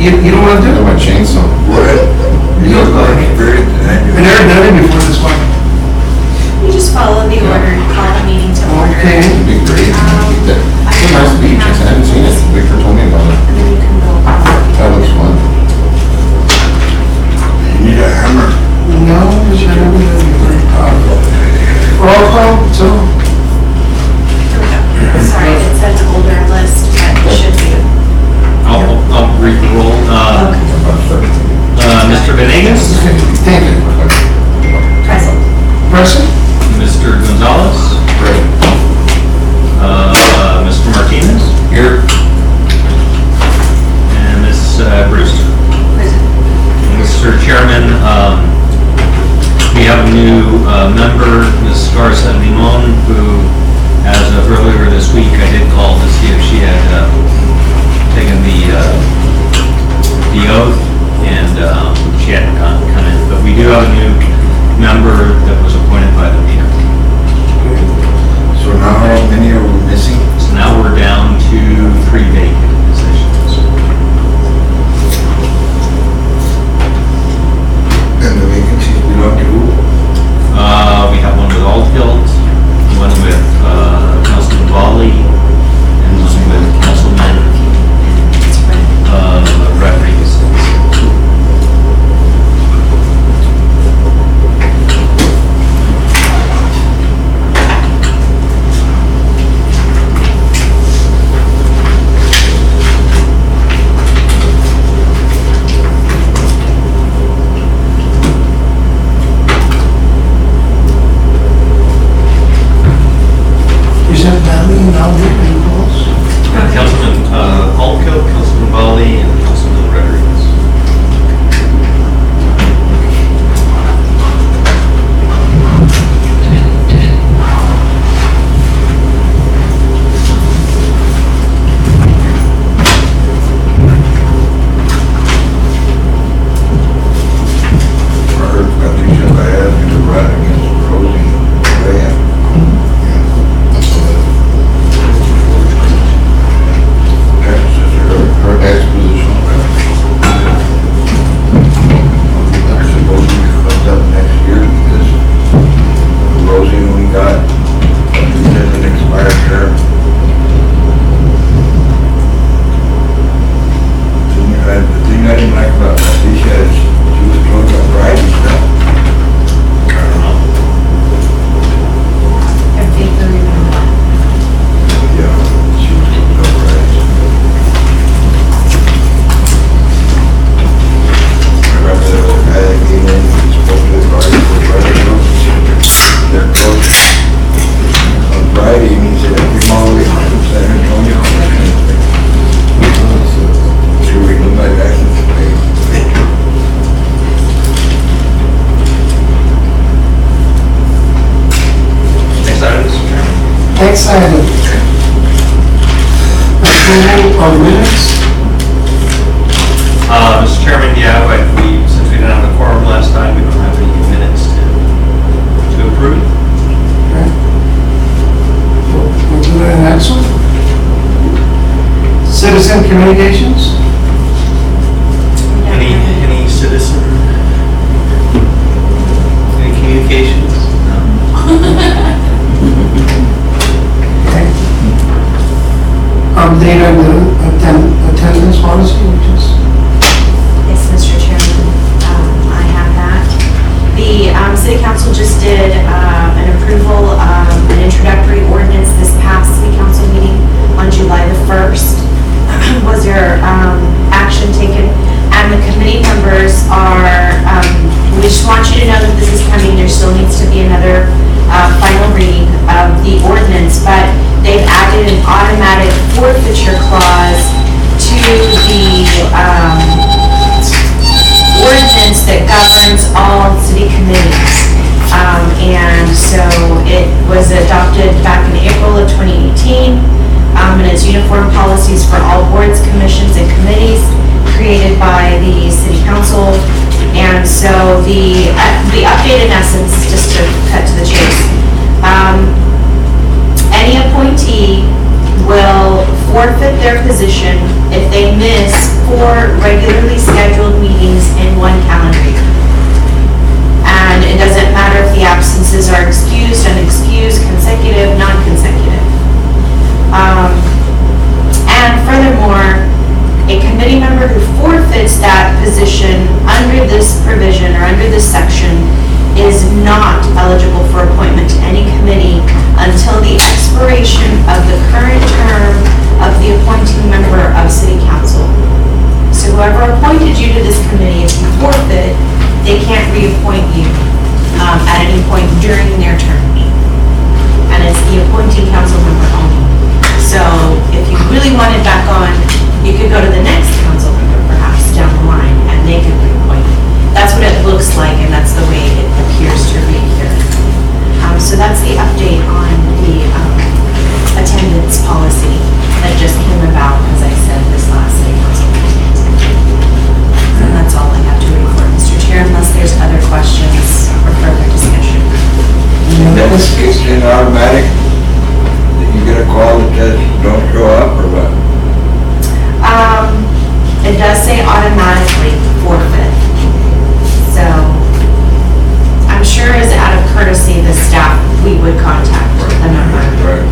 You don't want to do I it? want chainsaw. What? You You got like it. experience in that? I never done it before this one. You just follow the order and call the meeting to order. Okay. It'd be great. It's a nice beach. I haven't seen it. Victor told me about it. And then you can go. That looks fun. You need a hammer. No, I never done it before. Roll call, so, Here we go. Sorry, it said older list, but it should be. I'll read the roll. Mr. Venegas, thank you. Present. Present? Mr. Gonzalez, Great. Mr. Martinez, Here. and Ms. Brewster. Present. Mr. Chairman, we have a new member, Ms. Garza Limon, who, as of earlier this week, I did call to see if she had taken the oath, and she hadn't come in. But we do have a new member that was appointed by the mayor. So now how many are we missing? So now we're down to 3 vacant positions. And the vacancies belong to who? We have one with Altfield, one with Councilman Volley, and one with Councilman Rodriguez. You said Valley and now different calls? Councilman Altfield, Councilman Volley, and Councilman Rodriguez. I heard Patricia Diaz to run against Rosie Reyes. Her ex-position. I suppose we comes up next year because Rosie only got an expired term. The thing I didn't like about Patricia is she was close on Friday stuff. I don't know. I think the remember. Yeah, she was close on Friday. I remember there was a guy that came in, he spoke to the party for Friday, they're close on Friday, and he said, if you're all the way from San Antonio, should we look like that? Next item, Mr. Chairman. Next item. Approval of minutes? Mr. Chairman, yeah, but since we didn't have a quorum last time, we don't have any minutes to approve. Okay. We'll do that next one. Citizen communications? Any citizen, any communications? No. Okay. Update on the attendance policy, which is, Yes, Mr. Chairman, I have that. The city council just did an approval of an introductory ordinance this past city council meeting on July the 1st. Was there action taken? And the committee members are, we just want you to know that this is coming. There still needs to be another final reading of the ordinance, but they've added an automatic forfeiture clause to the ordinance that governs all city committees. And so it was adopted back in April of 2018, and it's uniform policies for all boards, commissions, and committees created by the city council. And so the update in essence, just to cut to the chase, any appointee will forfeit their position if they miss 4 regularly scheduled meetings in one calendar year. And it doesn't matter if the absences are excused, unexcused, consecutive, non-consecutive. And furthermore, a committee member who forfeits that position under this provision or under this section is not eligible for appointment to any committee until the expiration of the current term of the appointing member of city council. So whoever appointed you to this committee, if you forfeit, they can't reappoint you at any point during their term. And it's the appointing council member only. So if you really want it back on, you could go to the next council member perhaps down the line and they could reappoint you. That's what it looks like and that's the way it appears to read here. So that's the update on the attendance policy that just came about, as I said, this last city council meeting. And that's all I have to report, Mr. Chair, unless there's other questions or further discussion. And then it's in automatic, that you get a call that says don't show up or what? It does say automatically forfeit. So I'm sure as out of courtesy, the staff, we would contact the member. Right.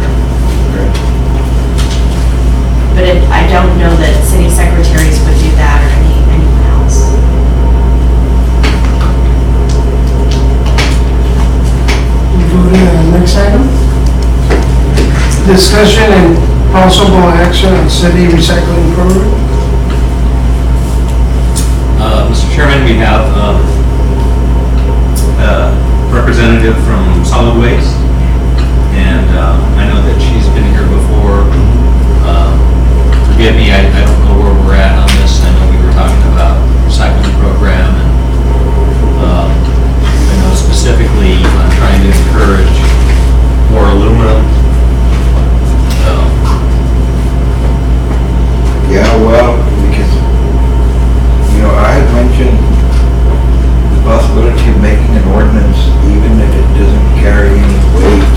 But I don't know that city secretaries would do that or anyone else. Go to the next item. Discussion and possible action on city recycling program. Mr. Chairman, we have a representative from Solid Waste, and I know that she's been here before. Forgive me, I don't know where we're at on this. I know we were talking about recycling program, and I know specifically I'm trying to encourage more aluminum. Yeah, well, because, I had mentioned the possibility of making an ordinance, even if it doesn't carry any weight,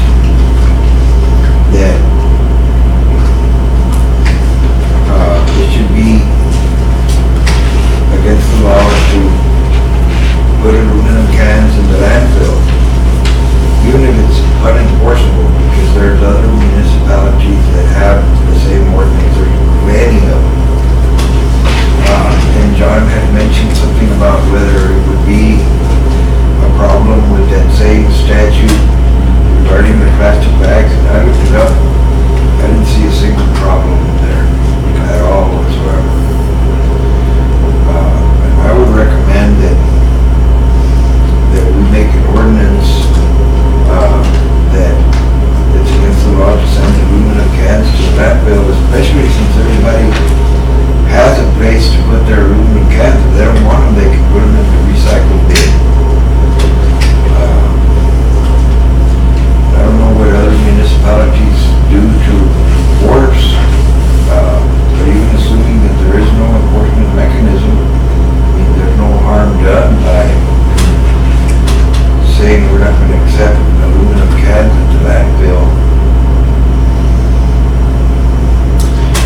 that it should be against the law to put aluminum cans in the landfill, even if it's unenforceable, because there's other municipalities that have the same ordinance, there's many of them. And John had mentioned something about whether it would be a problem with that same statute regarding the plastic bags, and I looked it up. I didn't see a single problem there at all whatsoever. And I would recommend that we make an ordinance that it's against the law to send aluminum cans to the landfill, especially since everybody has a place to put their aluminum cans. If they don't want them, they can put them in the recycle bin. I don't know what other municipalities do to force, but even assuming that there is no enforcement mechanism, I mean, there's no harm done by saying we're not going to accept aluminum cans into landfill.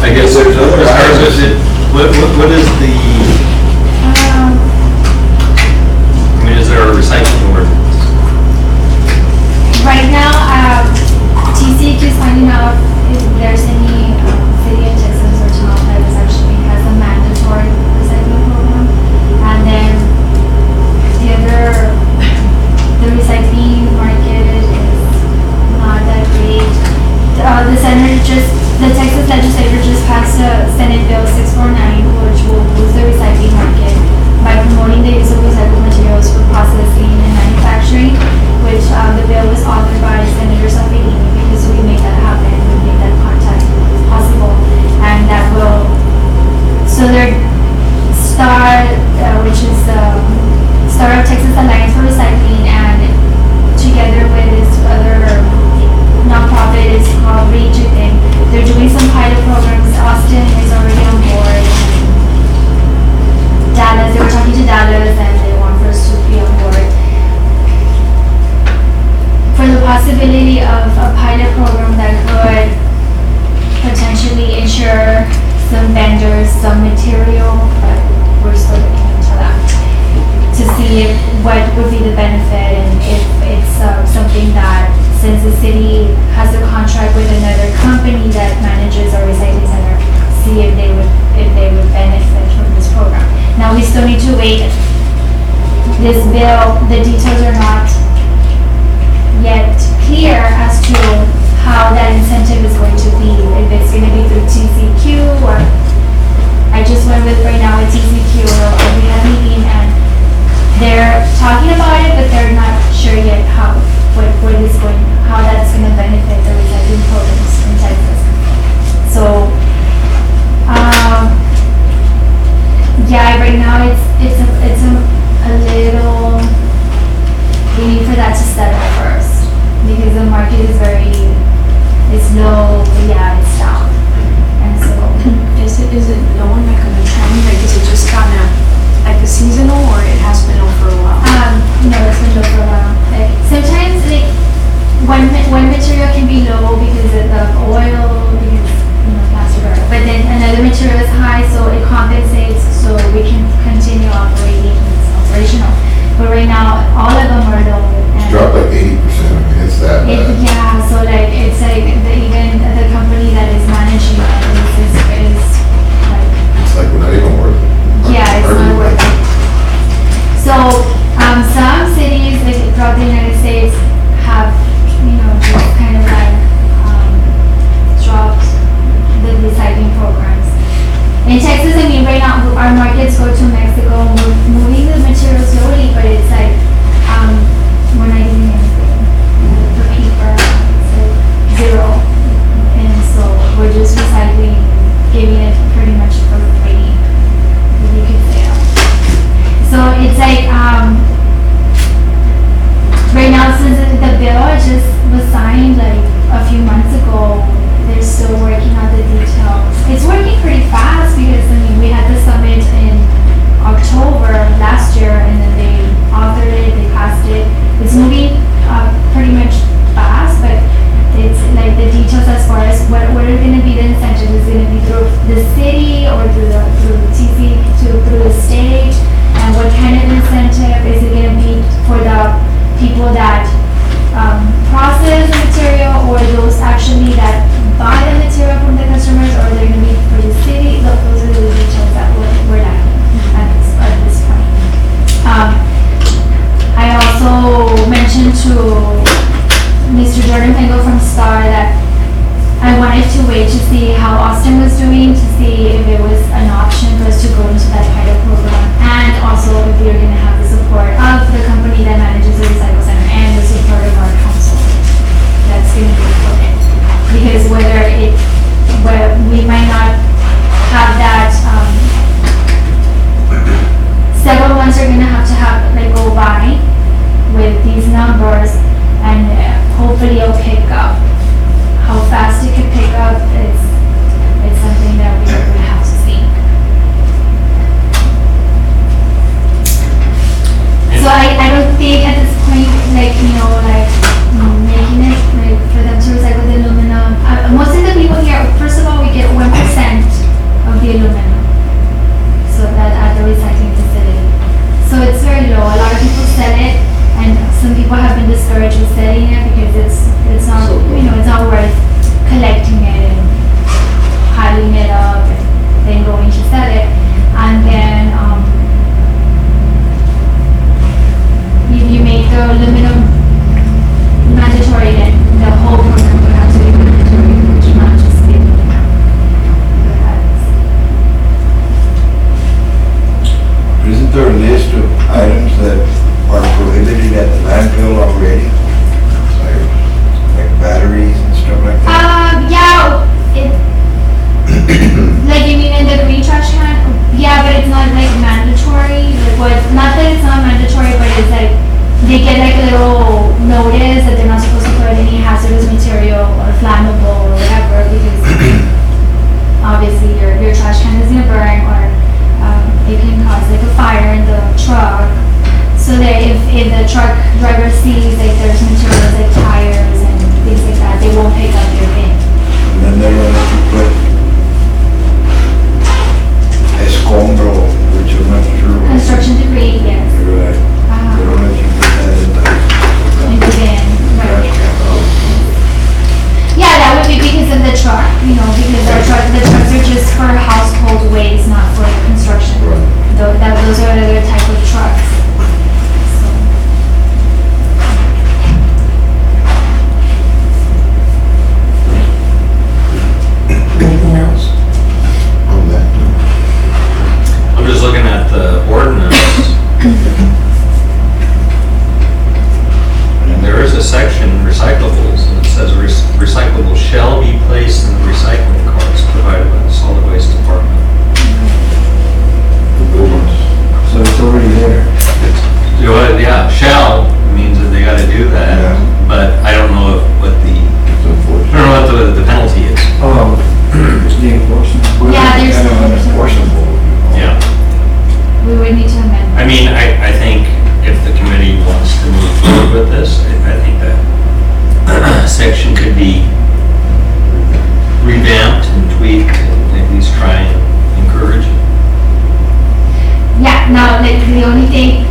I guess There's other items. What is the, is there a recycling ordinance? Right now, TC is finding out if there's any city in Texas or town that is actually has a mandatory recycling program. And then the recycling market is not that great. The Texas legislature just passed Senate Bill 649, which will boost the recycling market by promoting the use of recycled materials for processing and manufacturing, which the bill was authored by Senator Salvini, because we make that happen, we make that contact possible, and that will, so their STAR, which is Star of Texas Alliance for Recycling, and together with this other nonprofit is called Reach, I think. They're doing some pilot programs. Austin is already on board. Dallas, they were talking to Dallas and they want for us to be on board. For the possibility of a pilot program that could potentially ensure some vendors, some material city has a contract with another company that manages our recycling center, see if they would benefit from this program. Now, we still need to wait. This bill, the details are not yet clear as to how that incentive is going to be, if it's going to be through TCQ or, I just went with right now a TCQ, we had a meeting and they're talking about it, but they're not sure yet how that's going to benefit the recycling programs in Texas. So, yeah, right now it's a little, we need for that to settle first because the market is it's low, but yeah, it's down. And so, Is it low, like on a trend, like is it just kind of like a seasonal or it has been low for a while? no, it's been low for a while. Like, sometimes like one material can be low because of the oil, because plastic, but then another material is high, so it compensates, so we can continue operating. It's operational. But right now, all of them are low. It's dropped like 80%. I mean, it's that bad. Yeah, so like it's like even the company that is managing it is like. It's like we're not even worth it. Yeah, it's not worth it. So, some cities like throughout the United States have, just kind of like, dropped the recycling programs. In Texas, I mean, right now, our markets go to Mexico, we're moving the material slowly, but it's like, we're not getting anything for paper, it's like zero. And so we're just recycling, giving it pretty much for free, if you could say that. So it's like, right now, since the bill just was signed like a few months ago, they're still working on the details. It's working pretty fast because, I mean, we had the summit in October last year and then they authored it, they passed it. It's moving pretty much fast, but it's like the details as far as what are going to be the incentives. Is it going to be through the city or through the state? And what kind of incentive is it going to be for the people that process the material or those actually that buy the material from the customers, or they're going to be for the city? Those are the details that we're lacking at this point. I also mentioned to Mr. Jordan Pengo from STAR that I wanted to wait to see how Austin was doing, to see if it was an option for us to go into that pilot program, and also if we are going to have the support of the company that manages the recycle center and the support of our council. That's going to be important. Because where we might not have that, several months are going to have go by with these numbers, and hopefully it'll pick up. How fast it could pick up, it's something that we would have to see. So I don't think at this point, making it for them to recycle the aluminum. Most of the people here, first of all, we get 1% of the aluminum. So that at the recycling facility. So it's very low. A lot of people sell it, and some people have been discouraged with selling it because it's not, it's not worth collecting it and piling it up and then going to sell it. And then if you make the aluminum mandatory, then the whole program would have to be mandatory, which not just the aluminum. Isn't there a list of items that are prohibited at the landfill already? Like batteries and stuff like that? Yeah, like you mean in the green trash can? Yeah, but it's not like mandatory. Not that it's not mandatory, but it's like they get like a little notice that they're not supposed to put any hazardous material or flammable or whatever, because obviously your trash can is gonna burn, or it can cause like a fire in the truck. So that if the truck driver sees like there's materials like tires and things like that, they won't pick up your bin. And then they're gonna let you put escombro, which I'm not sure. Construction debris, yes. Right. They don't let you put that in the In the bin, trash right. can. Oh. just looking at the ordinance. And there is a section, recyclables, and it says recyclables shall be placed in the recycling carts provided by the solid waste department. So it's already there. You know what, yeah, shall means that they gotta do that, Yeah. but I don't know what the penalty is. Oh, the enforcement. Yeah, there's- Kind of unenforceable. Yeah. We would need to amend. I mean, I think if the committee wants to move forward with this, I think that section could be revamped and tweaked and at least try and encourage it. Yeah, now, like, the only thing,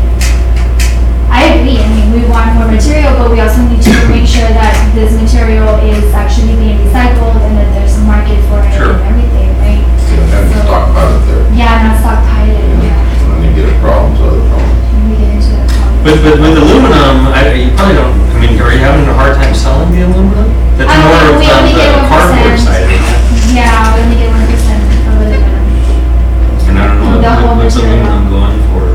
I agree, I mean, we want more material, but we also need to make sure that this material is actually being recycled and that there's a market for it Sure. and everything, right? And just talk about it there. Yeah, not stockpile it, yeah, When you get a problem, so other problems. when we get into the problem. But with aluminum, you probably don't, I mean, are you having a hard time selling the aluminum? That's more of we only get the 1%. cardboard side of it. Yeah, we only get 1% of aluminum. And I don't know, The whole what's material. aluminum going for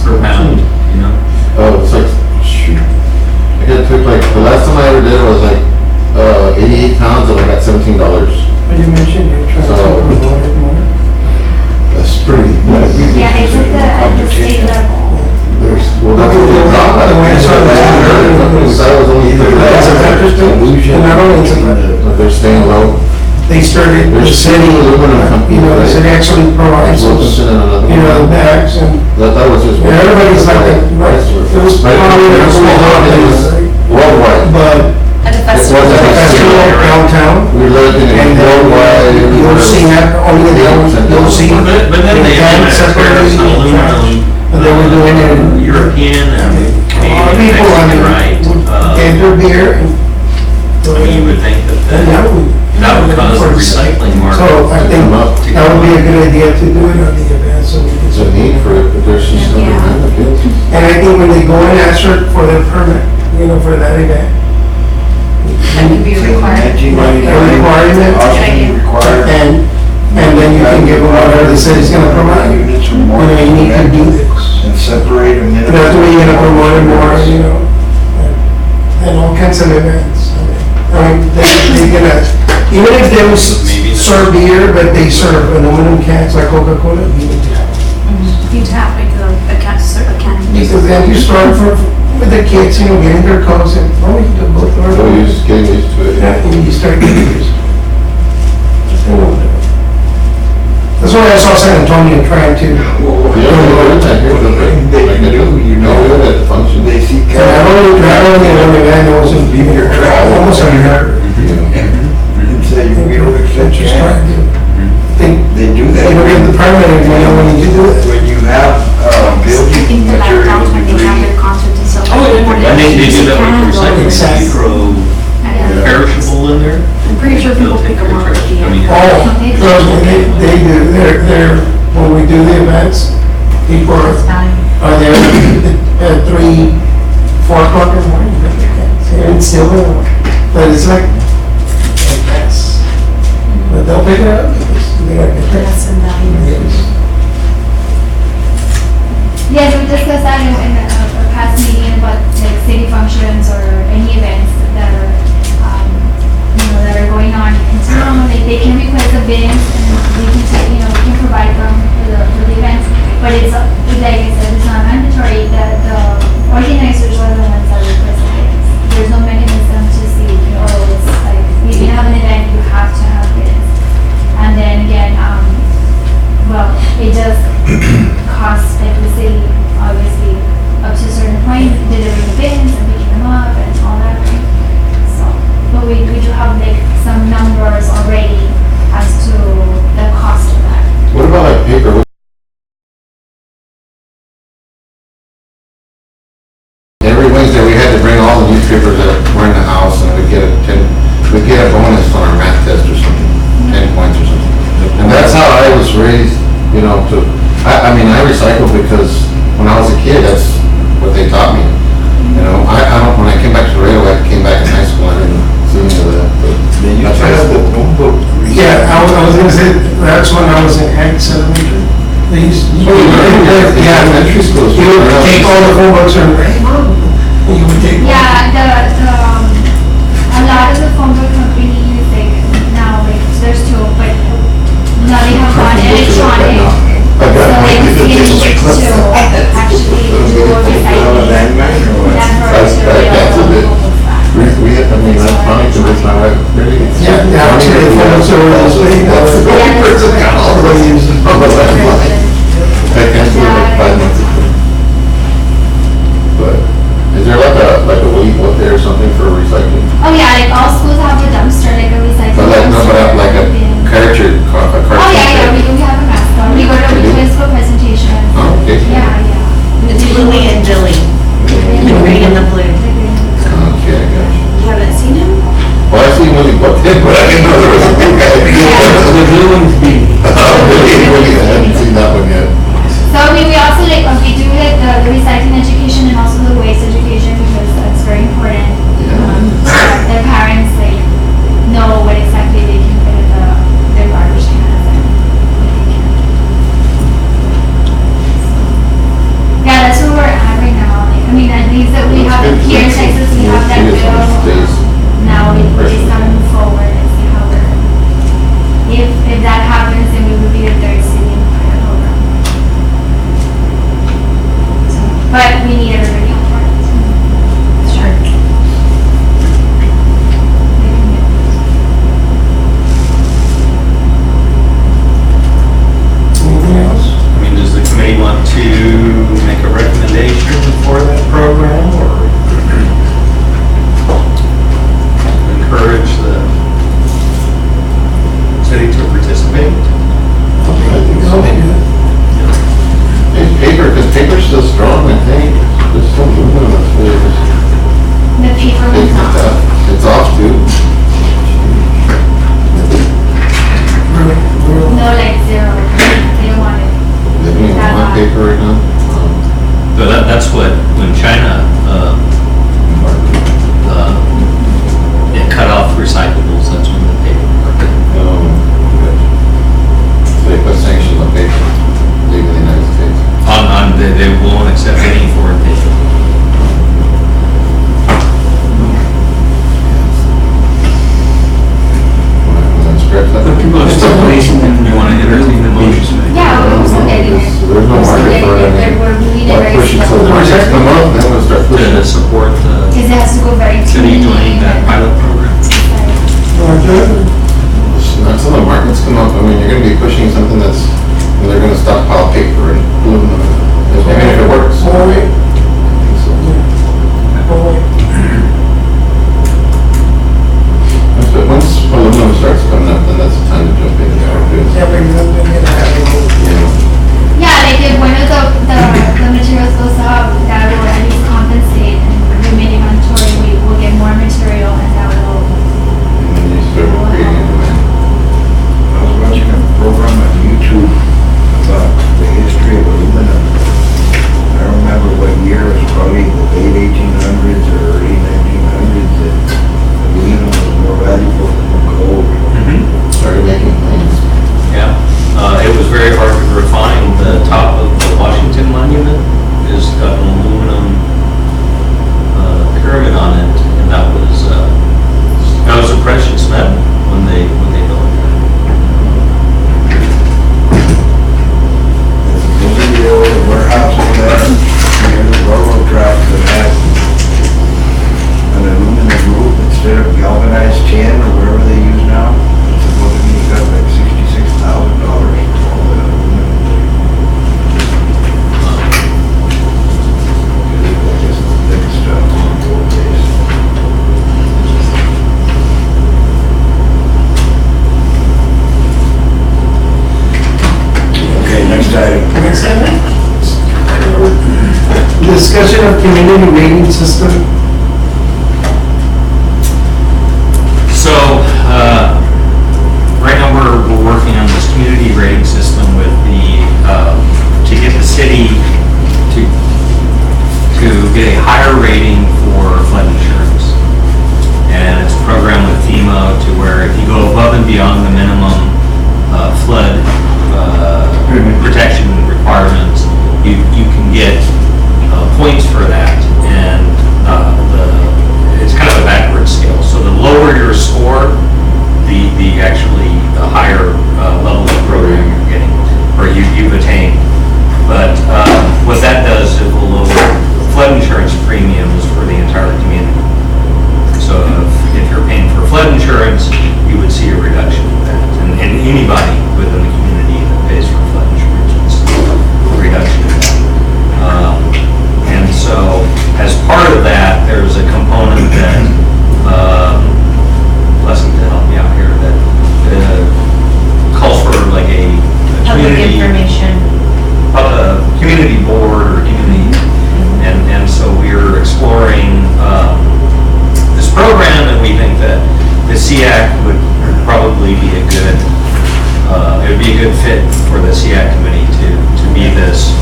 per pound, you know? Oh, it's like, shoot. I got took like, the last time I ever did it was like, 88 pounds and I got $17. But you mentioned you're trying to So- promote it more. That's pretty. Yeah, it's at the state level. There's, well, that's what they thought. The way it's That was only That's a interesting, and not only is it, But they're staying low. they started, the There's city, city aluminum company, you know, the right? city actually provides those, Wilkinson and another you know, one. bags and That was just. Yeah, everybody's like that, right. It was Right, probably it was a small it was worldwide. but At the It festival. wasn't a festival downtown. We lived in And a worldwide. you'll see that, only the, you'll see. But then they the have cans separately, tariffs on aluminum. And they were doing it in European and A lot of Canadian, people, I Mexican, mean, right? would get their beer and. I mean, you would think And that that would. that would cause the recycling market. So I think that would be a good idea to do it on the event, so we There's a can. need for it, but there's just no Yeah. demand of it. And I think when they go and ask for their permit, you know, for that event. That would be required. Requirement. Required. And then you can give them whatever the city's gonna provide. You Units or more. know, you need to do this. And separate them. And that's the way you're gonna promote it more, you know, and all kinds of events. I mean, they're gonna, even if they Maybe the- serve beer, but they serve aluminum cans like Coca-Cola, you need to have it. You tap like a can. Because then you start with the kids, you know, getting their coats and, oh, you can go through So you're it. just getting used to it. Yeah, and you start getting used to it. You know, that's why I saw San Antonio trying to, Yeah, we're doing that here, but like they do, you know, at the function. They see. and I only one event, it wasn't even your travel, almost every year. And say, we don't accept your Just trying hand. to, think, They do that. they don't get the permit, and you know, when you do it. When you have, building In the materials background when they have between. their concerts and stuff. Oh, yeah, and they do that with recycling, Exactly. you throw perishable in there. I'm pretty sure people They'll take pick them your up at trash. the I end. mean, Oh, trust me, they do, they're, when we do the events, people are there at 3, 4 o'clock in the morning, and it's still there. But it's like a mess. But they'll pick it up, because they gotta get there. That's invaluable. Yes, we discussed that in a past meeting about like city functions or any events that are, you know, that are going on in town. Like they can request a bins and we can take, you know, we can provide them for the events. But it's, like I said, it's not mandatory that the organizers are the ones that request the bins. There's no mechanism to see, you know, it's like, if you have an event, you have to have bins. And then again, well, it does cost like the city, obviously, up to a certain point, delivering the bins and picking them up and all that, right? So, but we do have like some numbers already as to the cost of that. What about like paper? Every Wednesday, we had to bring all the newspapers that were in the house, and we'd get a bonus on our math test or something, 10 points or something. And that's how I was raised, you know, I mean, I recycle because when I was a kid, that's what they taught me. You know, when I came back to Laredo, I came back in high school, I didn't see any of that, but They used that's to high have the school. phone book Yeah, I was gonna say, that's when I was in Hanks Elementary. They used, yeah, Elementary school. you would take all the phone books and, hey, Mom, you would take. Yeah, a lot of the phone book companies, like, now, like, there's two, but now they have gone electronic. So it's easy to actually do a recycling. That's a bit. We have, I mean, that's funny, because it's not like, really. Yeah, now it's really phone service. That's the only person that all the way uses. I can't do it like 5 months ago. But, is there like a week what there or something for recycling? Oh yeah, like all schools have a dumpster, like a recycling But like, no, dumpster. but like a cartridge, a cartridge. Oh yeah, we have a mascot. We go to Request for presentation. Oh, okay. Yeah. It's Louie and Billy, the green and the blue. Okay, I got you. You haven't seen him? Well, I see Willie Buck there, but I didn't know there was a big guy. The blue one's big. Oh, really? I haven't seen that one yet. So we also like, we do like the recycling education and also the waste education because that's very important. So that their parents like know what exactly they can put in their garbage cans and what they can't. Yeah, that's where we're at right now. Like, I mean, at least that we have here in Texas, we have that bill. Now we just gotta move forward and see how we're, if that happens, then we would be the third city in the program. So, but we need everybody on board. Sure. Anything else? I mean, does the committee want to make a recommendation for that program or encourage the city to participate? I think so. It's paper, because paper's still strong, I think. There's some movement on it. The paper It's one's not off. that. It's off too. No, like zero. They don't want it. They don't even want paper right now. So that's what, when China, it cut off recyclables, that's when the paper. They put sanctions on paper, leaving the United States. They won't accept any foreign paper. Wanna stretch that? You want to entertain the motion? Yeah, we're still getting it. There's no We're still market getting for it. it, but we're moving it Why very push it till the slowly. projects come up, then we'll start pushing To it. support the Because it has to go very city clean doing that and- pilot program. Not till the markets come up, I mean, you're gonna be pushing something that's, they're gonna stockpile paper and aluminum. I mean, if it works. Oh, wait. I think so. Oh, wait. But once aluminum starts coming up, then that's the time to jump in and start doing Yeah, something. but you're gonna have Yeah. Yeah, like if one of the materials goes up, that will at least compensate and remain inventory, we will get more material and that will, And then you start creating a demand. I was watching a program on YouTube about the history of aluminum. I don't remember what year, it was probably the late 1800s or early 1900s, that aluminum was more valuable than gold. Started making things. Yeah, it was very hard to refine. The top of the Washington Monument is got an aluminum pyramid on it, and that was a precious metal when they built it. Those are the old warehouses there, near the railroad tracks that had an aluminum roof instead of galvanized tin or whatever they use now. Supposedly you got like $66,000 for all that aluminum. I guess the thick stuff on the old days. Okay, next item. Next item. Discussion of community rating system. So, right now we're working on this community rating system with to get the city to get a higher rating for flood insurance. And it's a program with FEMA to where if you go above and beyond the minimum get points for that, and it's kind of a backward scale. So the lower your score, the higher level of program you're getting, or you've attained. But what that does, it will lower flood insurance premiums for the entire community. So if you're paying for flood insurance, you would see a reduction in that. And anybody within the community that pays for flood insurance would see a reduction in that. And so as part of that, there's a component that, Leslie to help me out here, that calls for like a Public community information. community board or community, and so we're exploring this program, and we think that the SEAC would probably be a good, it would be a good fit for the SEAC committee to be this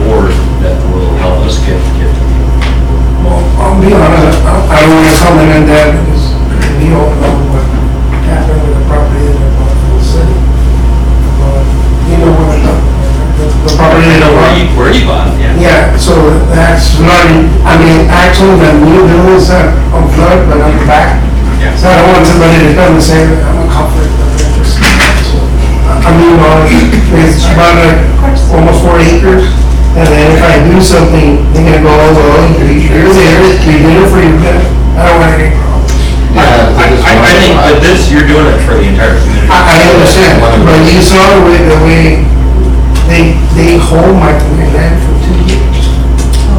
board that will help us get to you. Well, I'll be honest, I don't want to comment on that because we all know what happened with the property that I bought from the city. But you know what I'm talking about, the property that I bought. Where you bought, yeah. Yeah, so that's not, I mean, actually, the new buildings are on flood, but on the back. Yeah. So I don't want somebody to come and say, I'm a conflict of interest. So, I mean, it's about like almost 4 acres. And then if I do something, they're gonna go, oh, well, you're there, you did it for your benefit. I don't want any problems. I think that this, you're doing it for the entire community. I understand, but you saw the way they hold my land for 2 years.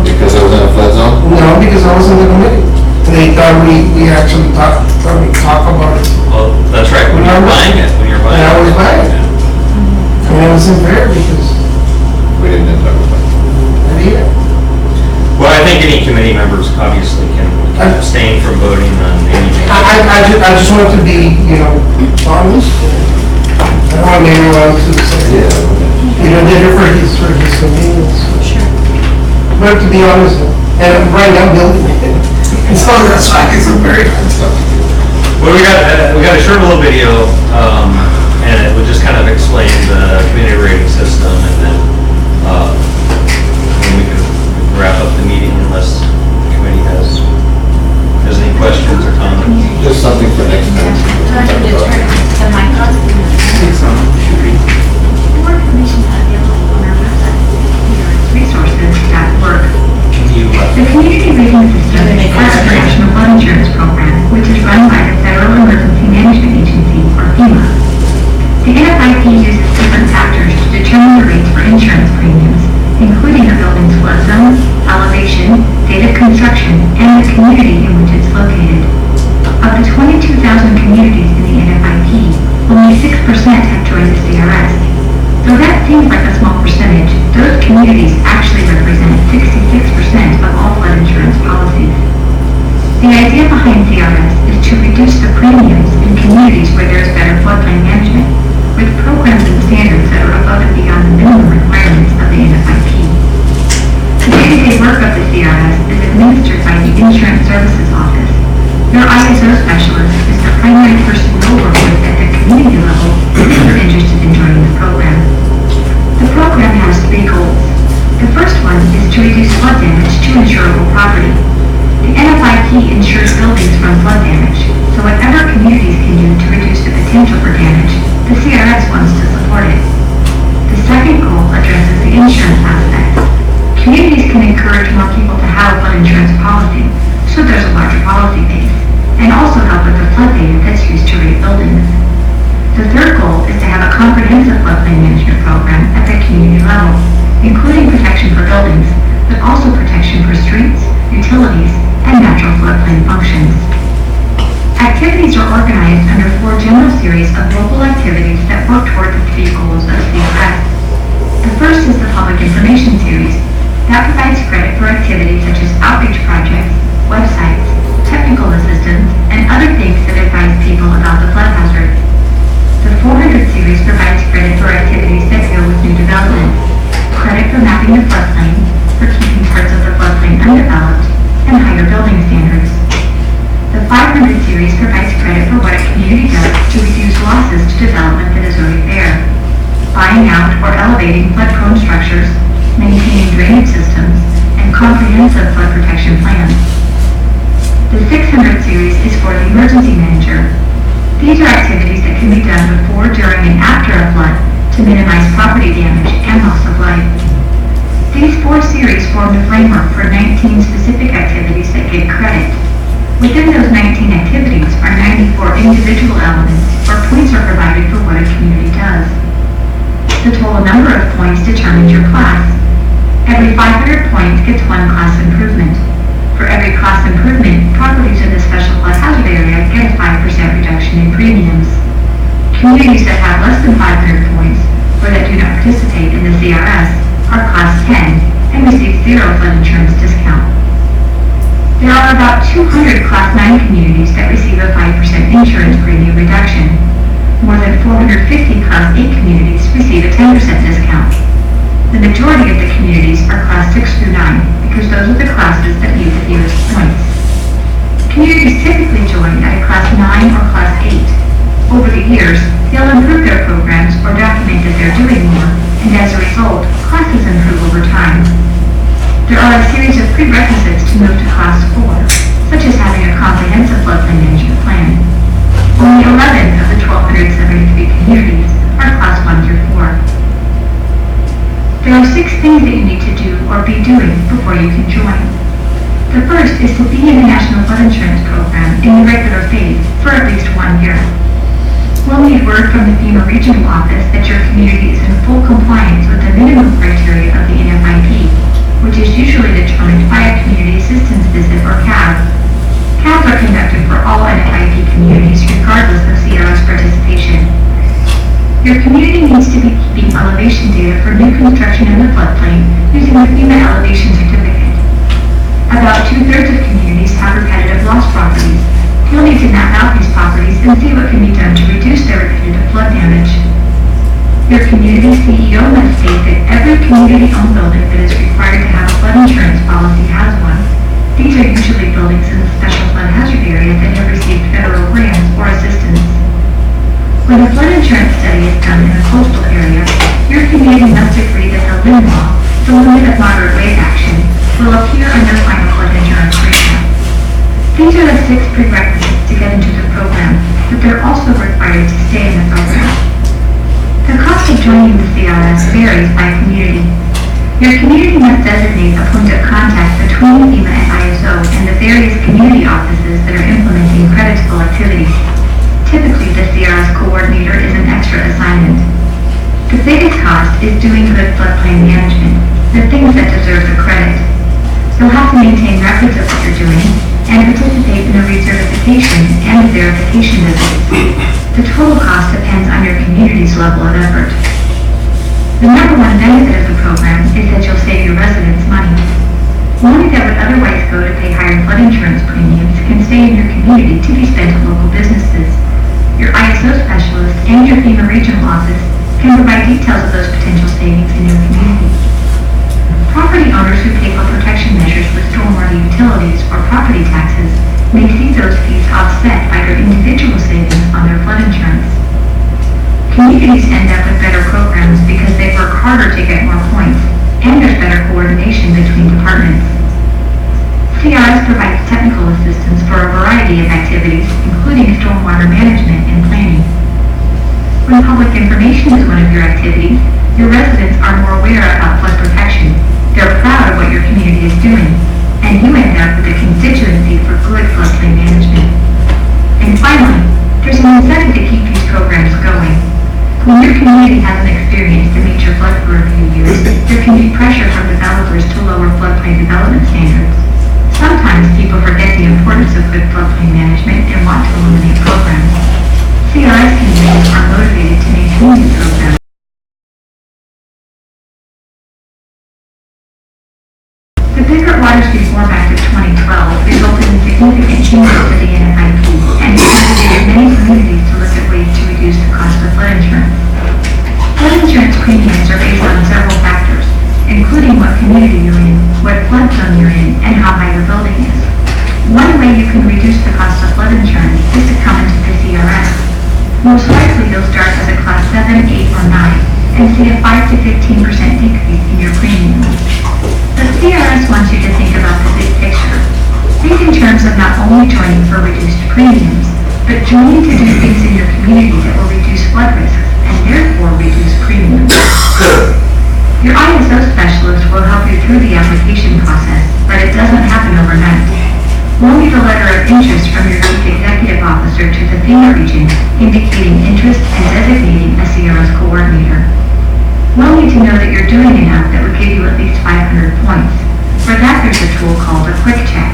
Because it was in a flood zone? No, because I was in the committee. And they thought we actually talk about it. Well, that's right, when you're buying it, And I was buying it. And it wasn't fair because We didn't end up with that. I did it. Well, I think any committee members obviously can abstain from voting on anything. I just want to be, honest. I don't want anyone to say, did it for his convenience. Sure. But to be honest, and right now building it, it's all that's why it's a very hard stuff. Well, we got a short little video, and it would just kind of explain the community rating system, and then we can wrap up the meeting unless the committee has any questions or comments. Just something for next time. Do I need to turn the mic on? More information is available on our website, resources.org. Can you, The Community Rating System is part of the National Flood Insurance Program, which is run by the Federal Emergency Management Agency, or FEMA. The NFIP uses different factors to determine the rates for insurance premiums, including the building's flood zone, elevation, date of construction, and the community in which it's located. Of the 22,000 communities in the NFIP, only 6% have joined the CRS. Though that seems like a small percentage, those communities actually represent 66% of all flood insurance policies. The idea behind CRS is to reduce the premiums in communities where there is better floodplain management, with programs and standards that are above and beyond the minimum requirements of the NFIP. The day-to-day work of the CRS is administered by the Insurance Services Office. Your ISO specialist is the primary person you'll work with at the community level if you're interested in joining the program. The program has 3 goals. The first one is to reduce flood damage to insurable property. The NFIP insures buildings from flood damage, so whatever communities can do to reduce the potential for damage, the CRS wants to support it. The second goal addresses the insurance aspect. Communities can encourage more people to have a flood insurance policy, so there's a larger policy base, and also help with the flood data that's used to rate buildings. The third goal is to have a comprehensive floodplain management program at the community level, including protection for buildings, but also protection for streets, utilities, and natural floodplain functions. Activities are organized under 4 general series of local activities that work toward the 3 goals of CRS. The first is the Public Information Series. That provides credit for activities such as outreach projects, websites, technical assistance, and other things that advise people about the flood hazard. The 400 series provides credit for activities that deal with new development, credit for mapping the floodplain, for keeping parts of the floodplain undeveloped, and higher building standards. The 500 series provides credit for what a community does to reduce losses to development that is already there, buying out or elevating flood-prone structures, maintaining drainage systems, and comprehensive flood protection plans. The 600 series is for the emergency manager. These are activities that can be done before, during, and after a flood to minimize property damage and loss of life. These 4 series form the framework for 19 specific activities that get credit. Within those 19 activities are 94 individual elements or points are provided for what a community does. The total number of points determines your class. Every 500 points gets 1 class improvement. For every class improvement, properties in the special flood hazard area get a 5% reduction in premiums. Communities that have less than 500 points or that do not participate in the CRS are class 10 and receive 0 flood insurance discount. There are about 200 class 9 communities that receive a 5% insurance premium reduction. More than 450 class 8 communities receive a 10% discount. The majority of the communities are class 6 through 9 because those are the classes that need the fewest points. Communities typically join at a class 9 or class 8. Over the years, they'll improve their programs or document that they're doing more, and as a result, classes improve over time. There are a series of prerequisites to move to class 4, such as having a comprehensive floodplain management plan. Only 11 of the 1,273 communities are class 1 through 4. There are 6 things that you need to do or be doing before you can join. The first is to be in the National Flood Insurance Program in the regular phase for at least 1 year. We'll need word from the FEMA Regional Office that your community is in full compliance with the minimum criteria of the NFIP, which is usually determined by a Community Assistance Visit or CAV. CAVs are conducted for all NFIP communities regardless of CRS participation. Your community needs to be keeping elevation data for new construction in the floodplain using the FEMA elevation certificate. About 2/3 of communities have repetitive loss properties. You'll need to map out these properties and see what can be done to reduce their repetitive flood damage. Your community CEO must state that every community-owned building that is required to have a flood insurance policy has one. These are usually buildings in the special flood hazard area that have received federal grants or assistance. When a flood insurance study is done in a coastal area, your community must agree that the LIN law, the limit of moderate wave action, will appear on your final flood insurance premium. These are the 6 prerequisites to get into the program, but they're also required to stay in the program. The cost of joining the CRS varies by community. Your community must designate a point of contact between FEMA and ISO and the various community offices that are implementing creditable activities. Typically, the CRS coordinator is an extra assignment. The biggest cost is doing good floodplain management, the things that deserve the credit. You'll have to maintain records of what you're doing and participate in the recertification and the verification visits. The total cost depends on your community's level of effort. The number one benefit of the program is that you'll save your residents money. Money that would otherwise go to pay higher flood insurance premiums can stay in your community to be spent at local businesses. Your ISO specialist and your FEMA regional office can provide details of those potential savings in your community. Property owners who pay for protection measures with stormwater utilities or property taxes may see those fees offset by their individual savings on their flood insurance. Communities end up with better programs because they work harder to get more points, and there's better coordination between departments. CRS provides technical assistance for a variety of activities, including stormwater management and planning. When public information is one of your activities, your residents are more aware about flood protection. They're proud of what your community is doing, and you end up with a constituency for good floodplain management. And finally, there's an incentive to keep these programs going. When your community hasn't experienced a major flood for a few years, there can be pressure from developers to lower floodplain development standards. Sometimes people forget the importance of good floodplain management and want to eliminate programs. CRS communities are motivated to maintain these programs. The Bickert Waters Reform Act of 2012 resulted in significant changes to the NFIP and motivated many communities to look at ways to reduce the cost of flood insurance. Flood insurance premiums are based on several factors, including what community you're in, what flood zone you're in, and how high your building is. One way you can reduce the cost of flood insurance is to come into the CRS. Most likely you'll start as a class 7, 8, or 9 and see a 5 to 15% decrease in your premium. Think in terms of not only joining for reduced premiums, but joining to do things in your community that will reduce flood risks and therefore reduce premiums. Your ISO specialist will help you through the application process, but it doesn't happen overnight. We'll need a letter of interest from your chief executive officer to the FEMA region indicating interest and designating a CRS coordinator. We'll need to know that you're doing enough that would give you at least 500 points. For that, there's a tool called a quick check.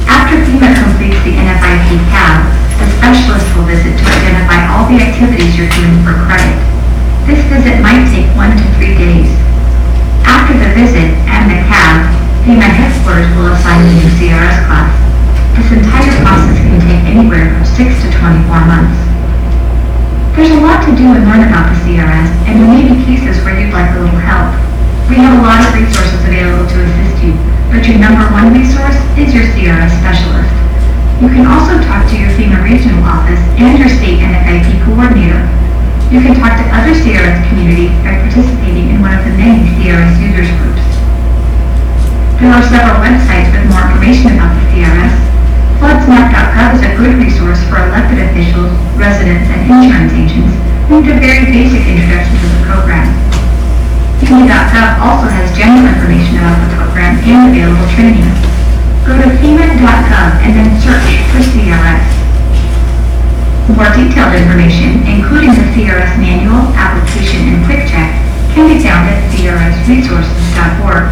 After FEMA completes the NFIP tab, a specialist will visit to identify all the activities you're doing for credit. This visit might take 1 to 3 days. After the visit and the cab, FEMA headquarters will assign a new CRS class. This entire process can take anywhere from 6 to 24 months. There's a lot to do and learn about the CRS, and there may be cases where you'd like a little help. We have a lot of resources available to assist you, but your number one resource is your CRS specialist. You can also talk to your FEMA regional office and your state NFIP coordinator. You can talk to other CRS communities by participating in one of the many CRS users groups. There are several websites with more information about the CRS. Floodsmap.gov is a good resource for elected officials, residents, and insurance agents who need a very basic introduction to the program. FEMA.gov also has general information about the program and available training. Go to FEMA.gov and then search for CRS. More detailed information, including the CRS manual, application, and quick check, can be found at crsresources.org.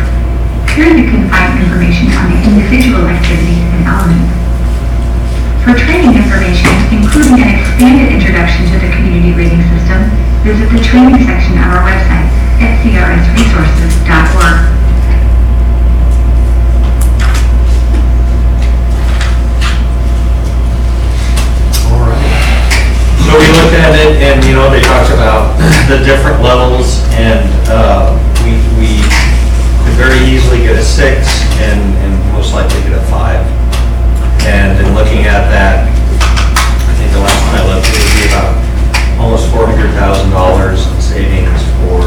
Here you can find information on the individual activities and elements. For training information, including an expanded introduction to the community rating system, visit the training section of our website at crsresources.org. All right. So we looked at it, and they talked about the different levels, and we could very easily get a 6 and most likely get a 5. And in looking at that, I think the last time I looked, it would be about almost $400,000 in savings for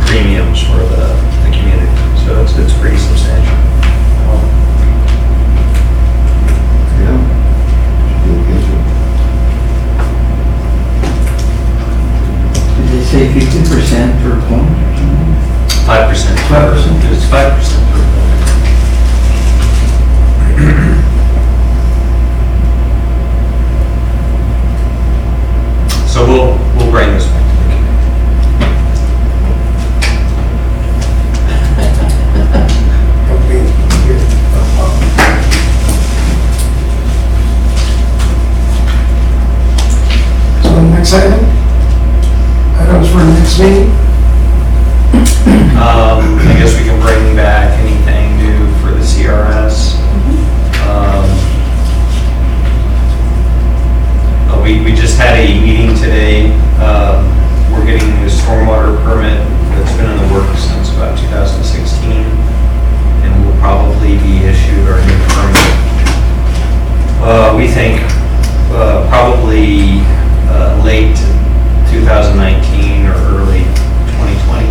premiums for the community. So it's pretty substantial. Yeah. Did they say 50% per point or something? 5%. 5%. It's 5% per point. So we'll bring this back to the committee. So next item, items for next meeting. I guess we can bring back anything new for the CRS. We just had a meeting today. We're getting a stormwater permit that's been in the works since about 2016, and will probably be issued our new permit. We think probably late 2019 or early 2020.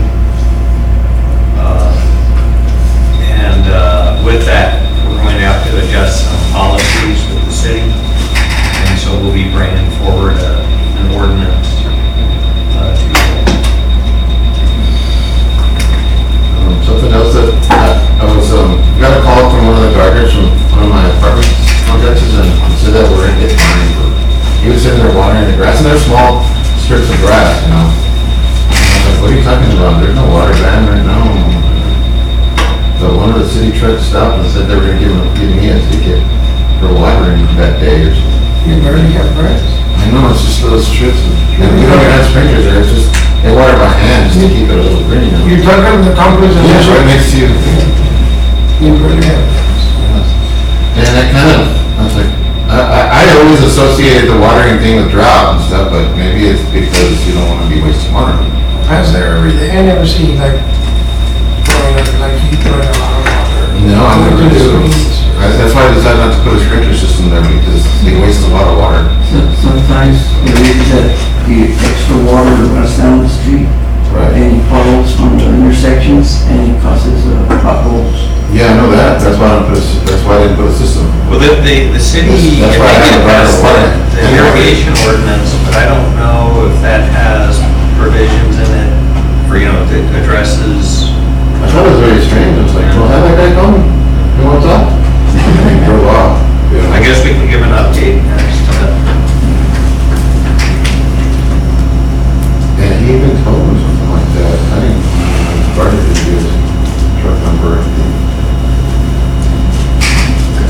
And with that, we're going to have to adjust some policies with the city. And so we'll be bringing forward an ordinance Something else that I was, got a call from one of the gardeners from one of my apartment complexes, and said that we're gonna get fined for, he was sitting there watering the grass, and they're small strips of grass, And I was like, what are you talking about? There's no water ban right now. But one of the city trucks stopped and said they were gonna give me a ticket for watering that day or something. You barely have grass. I know, it's just those strips, and we don't have sprinklers there, it's just, they water by hand just to keep it a little green. You're talking the complex. Yeah, right next to you. You barely have grass. And that kind of, I was like, I always associated the watering thing with drought and stuff, but maybe it's because you don't want to be wasting water. I was there every day. I never see like you throwing a lot of water. No, I never do. That's why I decided not to put a sprinkler system there, because they waste a lot of water. Sometimes it is that the extra water runs down the street Right. and puddles on the intersections and it causes potholes. Yeah, I know that, that's why I didn't put a system. Well, the city, I That's why I think had it to has buy the water. the irrigation ordinance, but I don't know if that has provisions in it for, that addresses. I thought it was very strange, I was like, well, have that guy call me, you want to talk? He drove off. you know. I guess we can give an update next to that. And he even told me something like that, I didn't, Barney didn't give his truck number or anything.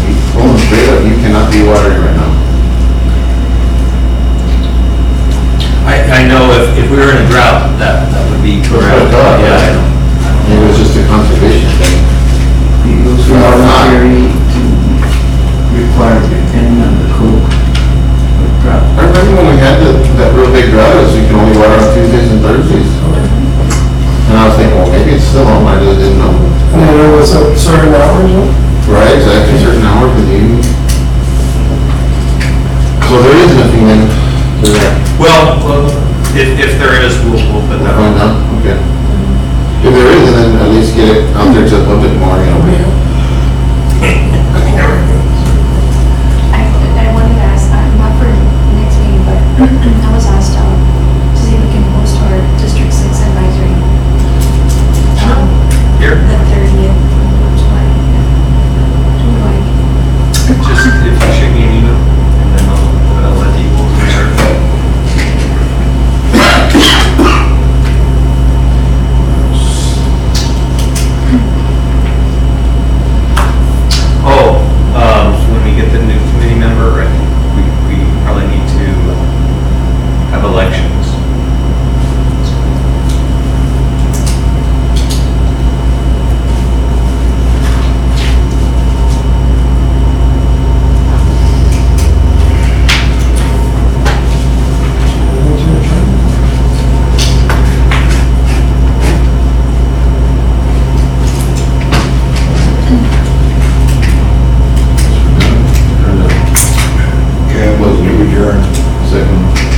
He told him straight up, you cannot be watering right now. I know if we were in a drought, that would be That's what I correct. thought, Yeah, I right? know. It was just a conservation thing. It was voluntary to require depending on the code. of drought. I remember when we had that real big drought, it was you can only water on Tuesdays and Thursdays. And I was thinking, well, maybe it's still on, I just didn't know. And then there was a certain hours, huh? Right, exactly, certain hours in the evening. So there is nothing in there. Well, if there is, we'll put We'll that find on. out, okay. If there is, then at least get it out there to the public more, I wanted to ask, not for next meeting, but I was asked to see if we can post our District 6 advisory. Here? The 30th of July. Yeah. Just if you shoot me an email, and then I'll let the equals reserve. Oh, when we get the new committee member, I think we probably need to have elections. Okay, I move to adjourn. Second.